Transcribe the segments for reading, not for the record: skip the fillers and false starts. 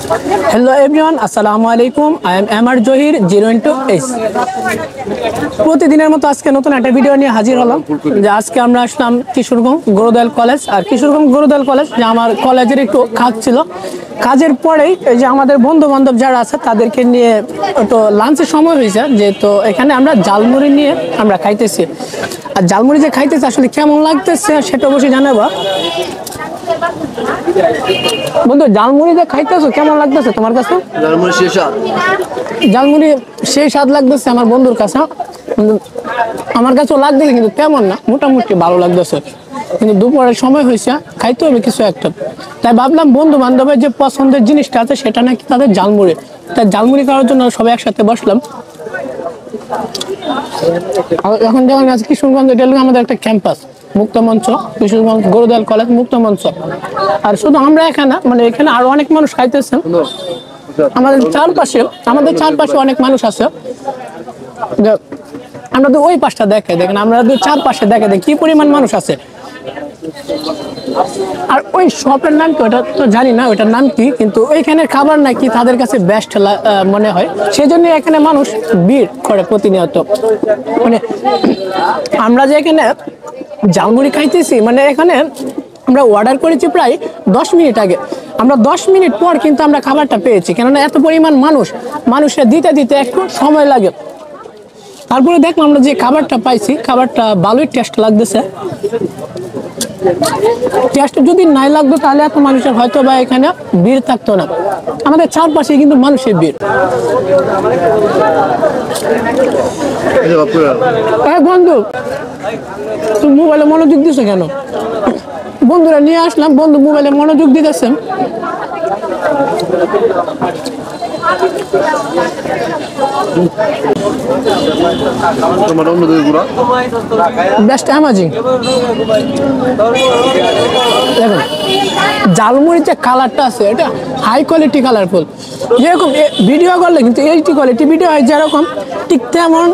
Hello everyone, আসসালামু আলাইকুম। I am Amar Johir 0x প্রতিদিনের মতো আজকে নতুন একটা ভিডিও নিয়ে হাজির হলাম। যে আজকে আমরা আসলাম কিশোরগঞ্জ গরুদয়াল কলেজ। আর কিশোরগঞ্জ গরুদয়াল কলেজ যে আমার কলেজের একটু কাজ ছিল, কাজের পরেই এই যে আমাদের বন্ধু বান্ধব যারা আছে তাদেরকে নিয়ে একটু লাঞ্চের সময় হয়েছে, যেহেতু এখানে আমরা জালমুড়ি নিয়ে আমরা খাইতেছি। আর জালমুড়ি যে খাইতেছি আসলে কেমন লাগতেছে সেটা অবশ্যই জানাবো। বন্ধু, জালমুড়ি যে খাইতেছো কেমন লাগতেছে তোমার কাছে? জালমুড়ি সেই স্বাদ লাগতেছে আমার বন্ধুর কাছে। আমার কাছেও লাগতেছে, কিন্তু তেমন না, মোটামুটি ভালো লাগতেছে। কিন্তু দুপুরের সময় হয়েছে, খাইতে হবে কিছু একটা। তাই ভাবলাম বন্ধু বান্ধবের যে পছন্দের জিনিসটা আছে সেটা নাকি তাদের জালমুড়ি। তাই জালমুড়ি খাওয়ার জন্য সবাই একসাথে বসলাম। এখন যেমন আজকে কিশোরগঞ্জ, এটা হলো আমাদের একটা ক্যাম্পাস, মুক্ত মঞ্চ, কিশোরগঞ্জ গরুদয়াল কলেজ মুক্ত মঞ্চ। আর শুধু আমরা এখানে, মানে এখানে আরো অনেক মানুষ খাইতেছেন। আমাদের চারপাশে অনেক মানুষ আছে। আমরা তো ওই পাশটা দেখেন, আমরা চারপাশে দেখে কি পরিমাণ মানুষ আছে। আর ওই শপের নাম কি ওটা তো জানি না, ওইটার নাম কি, কিন্তু ওইখানে খাবার নাকি তাদের কাছে বেস্ট মনে হয়, সেই জন্য এখানে মানুষ ভিড় করে প্রতিনিয়ত। মানে আমরা যে এখানে জালমুড়ি খাইতেছি, মানে এখানে আমরা অর্ডার করেছি প্রায় 10 মিনিট আগে। আমরা 10 মিনিট পর কিন্তু আমরা খাবারটা পেয়েছি, কেননা এত পরিমাণ মানুষের দিতে একটু সময় লাগে। তারপরে দেখলাম আমরা যে খাবারটা পাইছি, খাবারটা ভালোই টেস্ট লাগতেছে। টেস্ট যদি নাই লাগতো তাহলে এত মানুষের হয়তো বা এখানে ভিড় থাকতো না। আমাদের চারপাশে কিন্তু মানুষের ভিড়। বন্ধু, তুমি মোবাইলে মনোযোগ দিছো কেন? বন্ধুরা নিয়ে আসলাম, বন্ধু মোবাইলে মনোযোগ দিতেছেন। জালমুড়ির যে কালারটা আছে এটা হাই কোয়ালিটি কালারফুল, যেরকম ভিডিও করলে কিন্তু এইচডি কোয়ালিটি ভিডিও হয় যেরকম, ঠিক তেমন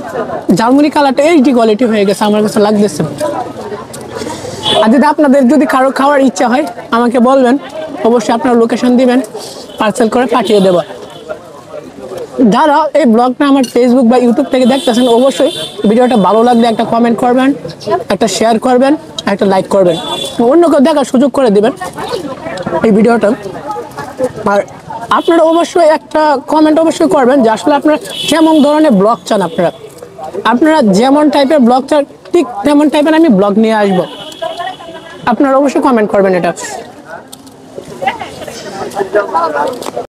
জালমুড়ি কালারটা এইচডি কোয়ালিটি হয়ে গেছে আমার কাছে লাগতেছে। আর যদি আপনাদের কারো খাওয়ার ইচ্ছা হয় আমাকে বলবেন, অবশ্যই আপনার লোকেশন দিবেন, পার্সেল করে পাঠিয়ে দেব। যারা এই ব্লগটা আমার ফেসবুক বা ইউটিউব থেকে দেখতেছেন, অবশ্যই ভিডিওটা ভালো লাগলে একটা কমেন্ট করবেন, একটা শেয়ার করবেন, একটা লাইক করবেন, অন্য কেউ দেখার সুযোগ করে দিবেন এই ভিডিওটা। আর আপনারা অবশ্যই একটা কমেন্ট অবশ্যই করবেন যে আসলে আপনারা কেমন ধরনের ব্লগ চান। আপনারা যেমন টাইপের ব্লগ চান ঠিক তেমন টাইপের আমি ব্লগ নিয়ে আসবো। আপনারা অবশ্যই কমেন্ট করবেন এটা।